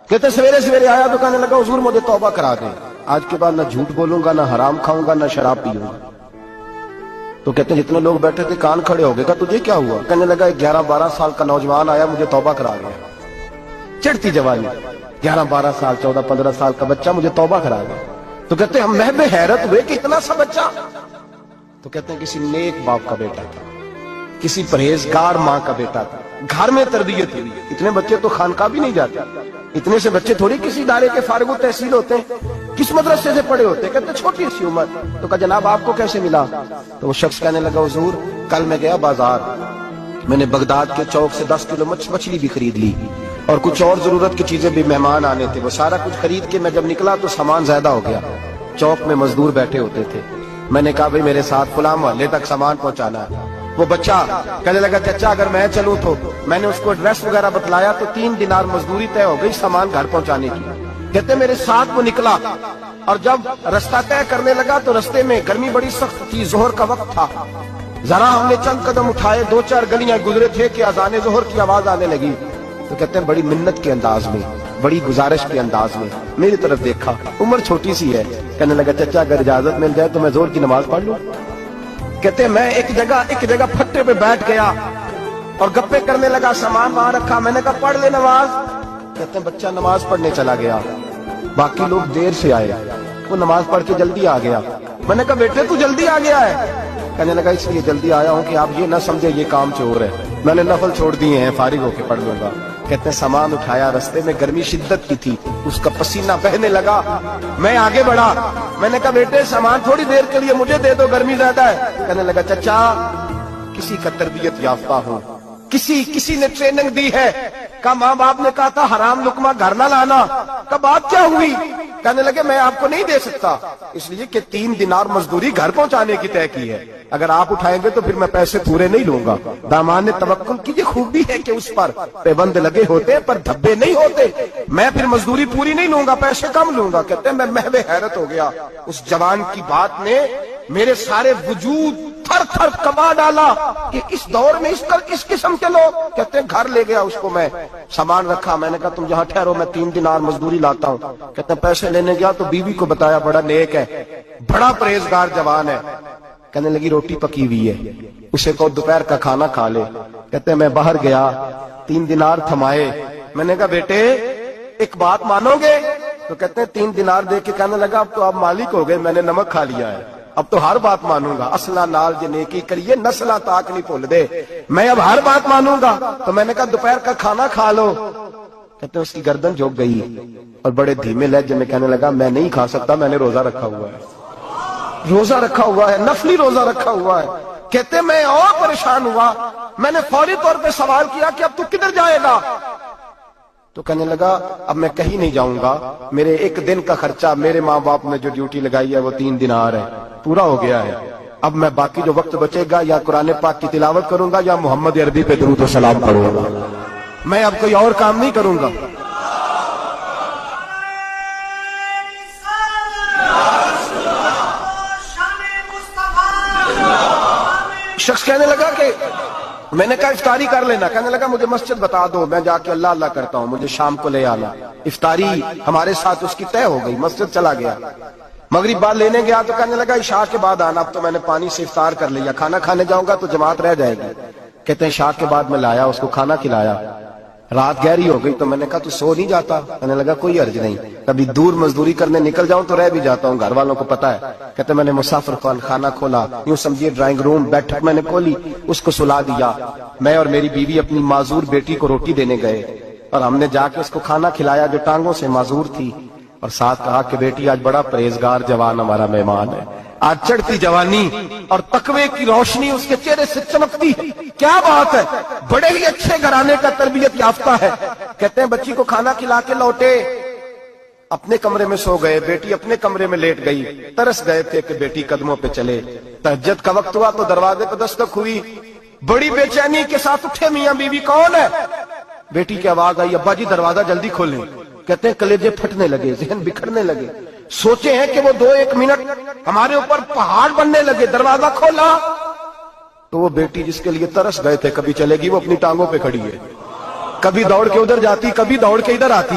کہتے سویرے سویرے آیا تو کہنے لگا حضور مجھے توبہ کرا دیں، آج کے بعد نہ جھوٹ بولوں گا، نہ حرام کھاؤں گا، نہ شراب پیوں گا۔ تو کہتے ہیں جتنے لوگ بیٹھے تھے کان کھڑے ہو گئے، کہا تجھے کیا ہوا؟ کہنے لگا 11-12 سال کا نوجوان آیا مجھے توبہ کرا گیا، چڑھتی جوانی، 11-12 سال 14-15 سال کا بچہ مجھے توبہ کرا گیا۔ تو کہتے ہیں ہم محب حیرت ہوئے کہ اتنا سا بچہ؟ تو کہتے ہیں کسی نیک باپ کا بیٹا تھا، کسی پرہیزگار ماں کا بیٹا تھا، گھر میں تربیت ہوئی۔ اتنے بچے تو خانقاہ بھی نہیں جاتے، اتنے سے بچے تھوڑی کسی ادارے کے فارغ التحصیل ہوتے ہیں، کس مدرسے سے پڑھے ہوتے ہیں؟ کہتے چھوٹی سی عمر۔ تو کہا جناب آپ کو کیسے ملا؟ تو وہ شخص کہنے لگا حضور کل میں گیا بازار، میں نے بغداد کے چوک سے 10 کلو مچھلی بھی خرید لی اور کچھ اور ضرورت کی چیزیں بھی، مہمان آنے تھے، وہ سارا کچھ خرید کے میں جب نکلا تو سامان زیادہ ہو گیا۔ چوک میں مزدور بیٹھے ہوتے تھے، میں نے کہا بھئی میرے ساتھ فلاں محلے تک سامان پہنچانا ہے۔ وہ بچہ کہنے لگا چچا اگر میں چلوں تو، میں نے اس کو ایڈریس وغیرہ بتلایا تو 3 دینار مزدوری طے ہو گئی سامان گھر پہنچانے کی۔ کہتے میرے ساتھ وہ نکلا اور جب رستہ طے کرنے لگا تو رستے میں گرمی بڑی سخت تھی، ظہر کا وقت تھا، ذرا ہم نے چند قدم اٹھائے، 2-4 گلیاں گزرے تھے کہ اذان ظہر کی آواز آنے لگی۔ تو کہتے ہیں بڑی منت کے انداز میں، بڑی گزارش کے انداز میں میری طرف دیکھا، عمر چھوٹی سی ہے، کہنے لگا چچا اگر اجازت مل جائے تو میں ظہر کی نماز پڑھ لوں۔ کہتے ہیں میں ایک جگہ پھٹے پہ بیٹھ گیا اور گپے کرنے لگا، سامان وہاں رکھا، میں نے کہا پڑھ لے نماز۔ کہتے ہیں بچہ نماز پڑھنے چلا گیا، باقی لوگ دیر سے آئے، وہ نماز پڑھ کے جلدی آ گیا۔ میں نے کہا بیٹے تو جلدی آ گیا ہے؟ کہنے لگا اس لیے جلدی آیا ہوں کہ آپ یہ نہ سمجھے یہ کام چور ہے، میں نے نفل چھوڑ دیے ہیں، فارغ ہو کے پڑھ لوں گا۔ کہتے ہیں سامان اٹھایا، رستے میں گرمی شدت کی تھی، اس کا پسینہ بہنے لگا، میں آگے بڑھا، میں نے کہا بیٹے سامان تھوڑی دیر کے لیے مجھے دے دو، گرمی زیادہ ہے۔ کہنے لگا چچا کسی کا تربیت یافتہ ہوں، کسی نے ٹریننگ دی ہے، کہا ماں باپ نے کہا تھا حرام لقمہ گھر نہ لانا، کہا بات کیا ہوئی؟ کہنے لگے میں آپ کو نہیں دے سکتا، اس لیے کہ 3 دینار مزدوری گھر پہنچانے کی طے کی ہے، اگر آپ اٹھائیں گے تو پھر میں پیسے پورے نہیں لوں گا۔ دامان نے توکل کی یہ خوبی ہے کہ اس پر پابند لگے ہوتے پر دھبے نہیں ہوتے، میں پھر مزدوری پوری نہیں لوں گا، پیسے کم لوں گا۔ کہتے ہیں میں محو حیرت ہو گیا، اس جوان کی بات نے میرے سارے وجود تھر تھر کما ڈالا کہ اس دور میں اس قسم کے لوگ۔ کہتے ہیں گھر لے گیا اس کو، میں سامان رکھا، میں نے کہا تم جہاں ٹھہرو میں 3 دینار مزدوری لاتا ہوں۔ کہتے ہیں پیسے لینے گیا تو بیوی کو بتایا بڑا نیک ہے، بڑا پرہیزگار جوان ہے، کہنے لگی روٹی پکی ہوئی ہے، اسے کہو دوپہر کا کھانا کھا لے۔ کہتے ہیں میں باہر گیا، 3 دینار تھمائے، میں نے کہا بیٹے ایک بات مانو گے؟ تو کہتے ہیں 3 دینار دے کے کہنے لگا اب تو آپ مالک ہو گئے، میں نے نمک کھا لیا ہے، اب تو ہر بات مانوں گا، اصلہ نال جے نیکی کریے نسلہ تاک نہیں بھول دے، میں اب ہر بات مانوں گا۔ تو میں نے کہا دوپہر کا کھانا کھا لو۔ کہتے ہیں اس کی گردن جھک گئی اور بڑے دھیمے لہجے میں کہنے لگا میں نہیں کھا سکتا، میں نے روزہ رکھا ہوا ہے، روزہ رکھا ہوا ہے، نفلی روزہ رکھا ہوا ہے۔ کہتے میں اور پریشان ہوا، میں نے فوری طور پہ سوال کیا کہ اب تو کدھر جائے گا؟ تو کہنے لگا اب میں کہیں نہیں جاؤں گا، میرے 1 دن کا خرچہ میرے ماں باپ نے جو ڈیوٹی لگائی ہے وہ 3 دینار ہے، پورا ہو گیا ہے، اب میں باقی جو وقت بچے گا یا قرآن پاک کی تلاوت کروں گا یا محمد عربی پہ درود و سلام پڑھوں گا، میں اب کوئی اور کام نہیں کروں گا۔ شخص کہنے لگا کہ میں نے کہا افطاری کر لینا، کہنے لگا مجھے مسجد بتا دو، میں جا کے اللہ اللہ کرتا ہوں، مجھے شام کو لے آنا۔ افطاری ہمارے ساتھ اس کی طے ہو گئی، مسجد چلا گیا، مغرب بعد لینے گیا تو کہنے لگا عشاء کے بعد آنا، اب تو میں نے پانی سے افطار کر لیا، کھانا کھانے جاؤں گا تو جماعت رہ جائے گی۔ کہتے ہیں عشاء کے بعد میں لایا، اس کو کھانا کھلایا، رات گہری ہو گئی تو میں نے کہا تو سو نہیں جاتا؟ کہنے لگا کوئی عرض نہیں، کبھی دور مزدوری کرنے نکل جاؤں تو رہ بھی جاتا ہوں، گھر والوں کو پتا ہے۔ کہتے میں نے مسافر خانہ کھولا، یوں سمجھیے ڈرائنگ روم بیٹھک میں نے کھولی، اس کو سلا دیا، میں اور میری بیوی اپنی معذور بیٹی کو روٹی دینے گئے اور ہم نے جا کے اس کو کھانا کھلایا جو ٹانگوں سے معذور تھی، اور ساتھ کہا کہ بیٹی آج بڑا پرہیزگار جوان ہمارا مہمان ہے، آج چڑھتی جوانی اور تقوی کی روشنی اس کے چہرے سے چمکتی ہے، کیا بات ہے، بڑے ہی اچھے گھرانے کا تربیت یافتہ ہے۔ کہتے ہیں بچی کو کھانا کھلا کے لوٹے، اپنے کمرے میں سو گئے، بیٹی اپنے کمرے میں لیٹ گئی، ترس گئے تھے کہ بیٹی قدموں پہ چلے۔ تہجد کا وقت ہوا تو دروازے پہ دستک ہوئی، بڑی بے چینی کے ساتھ اٹھے میاں بیوی، کون ہے؟ بیٹی کی آواز آئی ابا جی دروازہ جلدی کھولیں۔ کہتے ہیں کلیجے پھٹنے لگے، ذہن بکھرنے لگے، سوچے ہیں کہ وہ 2-1 منٹ ہمارے اوپر پہاڑ بننے لگے، دروازہ کھولا تو وہ بیٹی جس کے لیے ترس گئے تھے کبھی چلے گی، وہ اپنی ٹانگوں پہ کھڑی ہے، کبھی دوڑ کے ادھر جاتی، کبھی دوڑ کے ادھر آتی،